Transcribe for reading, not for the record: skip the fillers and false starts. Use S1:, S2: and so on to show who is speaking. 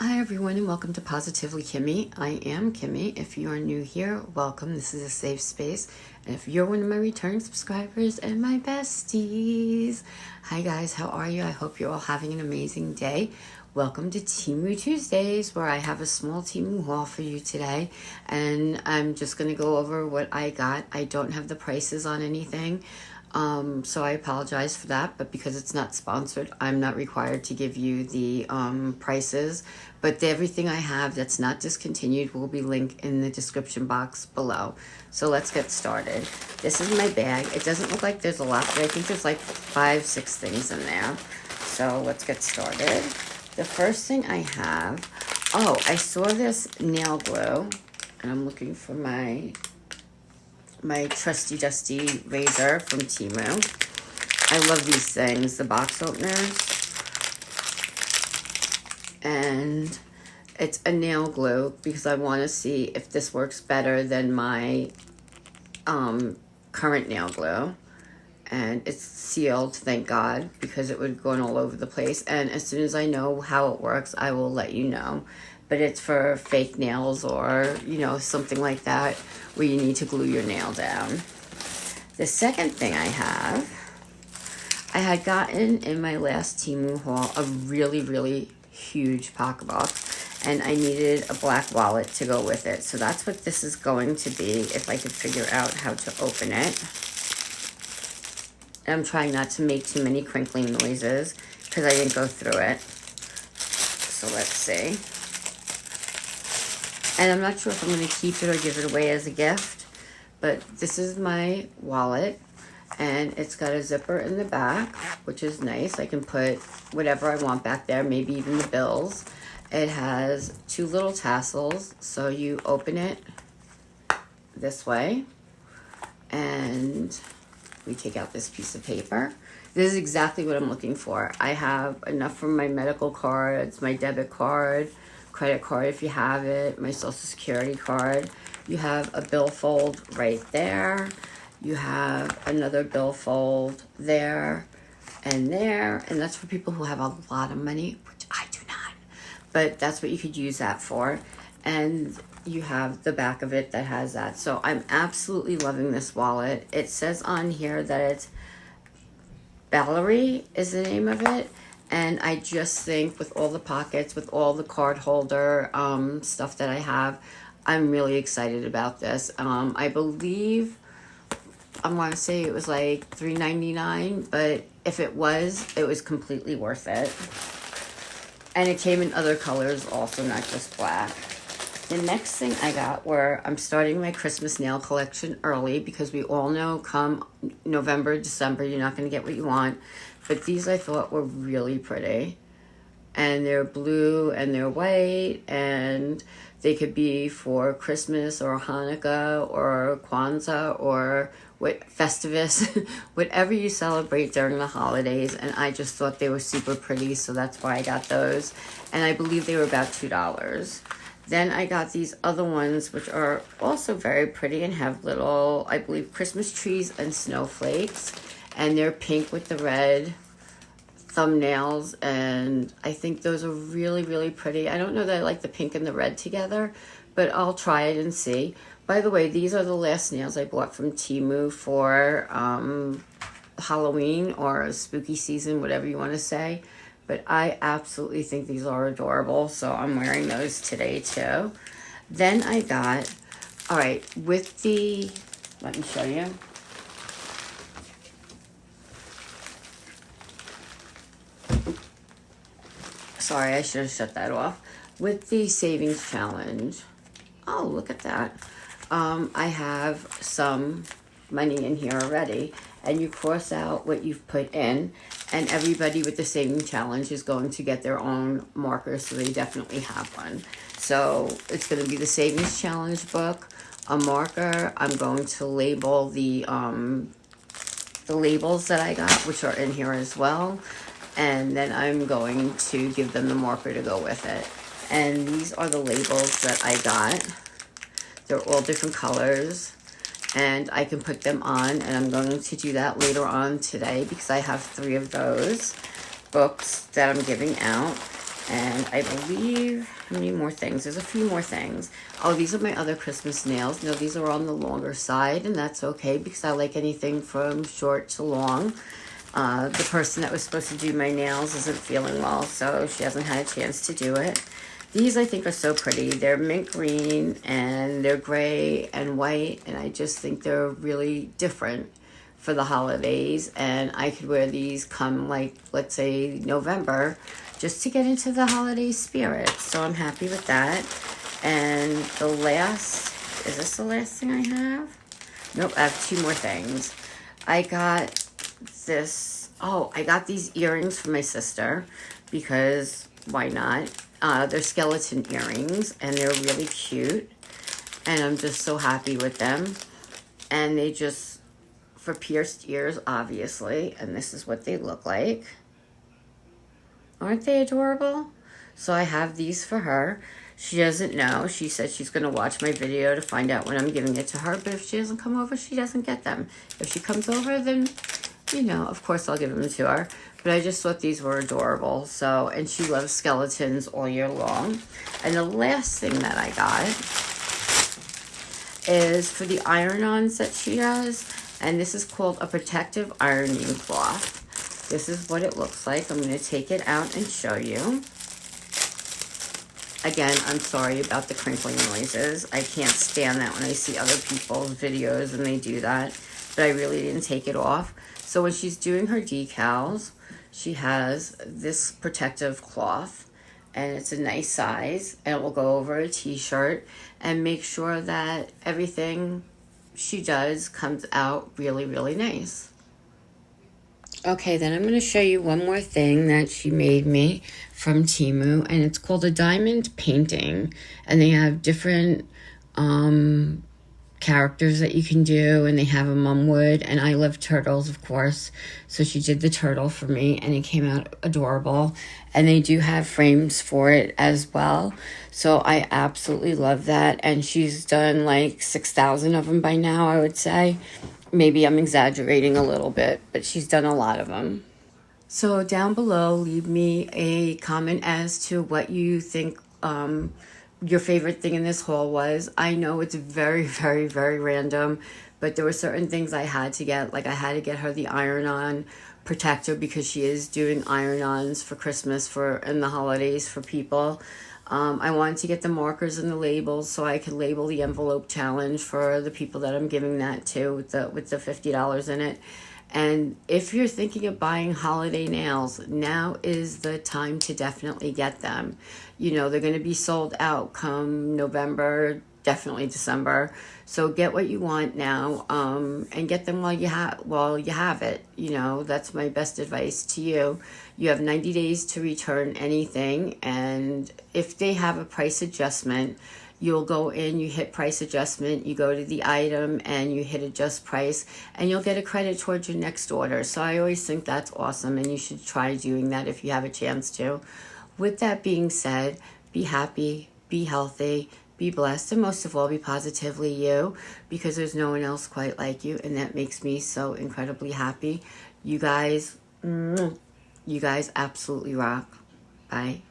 S1: Hi everyone and welcome to Positively Kimmie. I am Kimmie. If you are new here, welcome. This is a safe space. And if you're one of my returning subscribers and my besties, hi guys, how are you? I hope you're all having an amazing day. Welcome to TEMU Tuesdays, where I have a small TEMU haul for you today. And I'm just going to go over what I got. I don't have the prices on anything. So I apologize for that, but because it's not sponsored, I'm not required to give you the prices, but everything I have that's not discontinued will be linked in the description box below. So let's get started. This is my bag. It doesn't look like there's a lot, but I think there's like 5-6 things in there. So let's get started. The first thing I have, I saw this nail glue, and I'm looking for my trusty dusty razor from TEMU. I love these things, the box openers. And it's a nail glue because I want to see if this works better than my current nail glue. And it's sealed, thank God, because it would go all over the place. And as soon as I know how it works, I will let you know. But it's for fake nails or, something like that where you need to glue your nail down. The second thing I had gotten in my last TEMU haul a really, really huge pocketbook, and I needed a black wallet to go with it. So that's what this is going to be if I could figure out how to open it. And I'm trying not to make too many crinkling noises because I didn't go through it. So let's see. And I'm not sure if I'm going to keep it or give it away as a gift. But this is my wallet. And it's got a zipper in the back, which is nice. I can put whatever I want back there, maybe even the bills. It has 2 little tassels. So you open it this way. And we take out this piece of paper. This is exactly what I'm looking for. I have enough for my medical cards, my debit card, credit card if you have it, my social security card. You have a billfold right there. You have another billfold there, and that's for people who have a lot of money, which I do not. But that's what you could use that for. And you have the back of it that has that. So I'm absolutely loving this wallet. It says on here that it's Ballerina is the name of it. And I just think with all the pockets, with all the card holder stuff that I have, I'm really excited about this. I believe, I want to say it was like $3.99, but if it was completely worth it. And it came in other colors also, not just black. The next thing I got I'm starting my Christmas nail collection early because we all know come November, December, you're not going to get what you want. But these I thought were really pretty. And they're blue and they're white, and they could be for Christmas or Hanukkah or Kwanzaa or Festivus, whatever you celebrate during the holidays. And I just thought they were super pretty, so that's why I got those. And I believe they were about $2. Then I got these other ones, which are also very pretty and have little, I believe, Christmas trees and snowflakes. And they're pink with the red thumbnails. And I think those are really, really pretty. I don't know that I like the pink and the red together, but I'll try it and see. By the way, these are the last nails I bought from TEMU for Halloween or spooky season, whatever you want to say. But I absolutely think these are adorable, so I'm wearing those today too. Then I got, let me show you. Sorry, I should have shut that off. With the savings challenge, oh, look at that. I have some money in here already, and you cross out what you've put in, and everybody with the saving challenge is going to get their own marker, so they definitely have one. So it's going to be the savings challenge book, a marker. I'm going to label the labels that I got, which are in here as well, and then I'm going to give them the marker to go with it. And these are the labels that I got. They're all different colors, and I can put them on, and I'm going to do that later on today because I have 3 of those books that I'm giving out. And I believe, how many more things? There's a few more things. Oh, these are my other Christmas nails. No, these are on the longer side, and that's okay because I like anything from short to long. The person that was supposed to do my nails isn't feeling well, so she hasn't had a chance to do it. These I think are so pretty. They're mint green and they're gray and white, and I just think they're really different for the holidays. And I could wear these come, like, let's say November, just to get into the holiday spirit. So I'm happy with that. And the last, is this the last thing I have? Nope, I have two more things. I got this, oh, I got these earrings for my sister because why not? They're skeleton earrings and they're really cute. And I'm just so happy with them. And they just, for pierced ears, obviously. And this is what they look like. Aren't they adorable? So I have these for her. She doesn't know. She said she's going to watch my video to find out when I'm giving it to her. But if she doesn't come over, she doesn't get them. If she comes over, then, you know, of course I'll give them to her. But I just thought these were adorable. So, and she loves skeletons all year long. And the last thing that I got is for the iron-ons that she does. And this is called a protective ironing cloth. This is what it looks like. I'm going to take it out and show you. Again, I'm sorry about the crinkling noises. I can't stand that when I see other people's videos and they do that. But I really didn't take it off. So when she's doing her decals, she has this protective cloth. And it's a nice size. And it will go over a t-shirt. And make sure that everything she does comes out really, really nice. Okay, then I'm going to show you one more thing that she made me from TEMU, and it's called a diamond painting, and they have different characters that you can do, and they have a mumwood, and I love turtles, of course, so she did the turtle for me, and it came out adorable, and they do have frames for it as well, so I absolutely love that, and she's done like 6,000 of them by now, I would say. Maybe I'm exaggerating a little bit, but she's done a lot of them. So down below, leave me a comment as to what you think your favorite thing in this haul was. I know it's very, very, very random, but there were certain things I had to get. Like I had to get her the iron-on protector because she is doing iron-ons for Christmas and the holidays for people. I wanted to get the markers and the labels so I could label the envelope challenge for the people that I'm giving that to with the $50 in it. And if you're thinking of buying holiday nails, now is the time to definitely get them. You know, they're going to be sold out come November, definitely December. So get what you want now, and get them while you have it. You know, that's my best advice to you. You have 90 days to return anything, and if they have a price adjustment, you'll go in, you hit price adjustment, you go to the item, and you hit adjust price, and you'll get a credit towards your next order. So I always think that's awesome, and you should try doing that if you have a chance to. With that being said, be happy, be healthy, be blessed, and most of all, be positively you, because there's no one else quite like you, and that makes me so incredibly happy. You guys absolutely rock. Bye.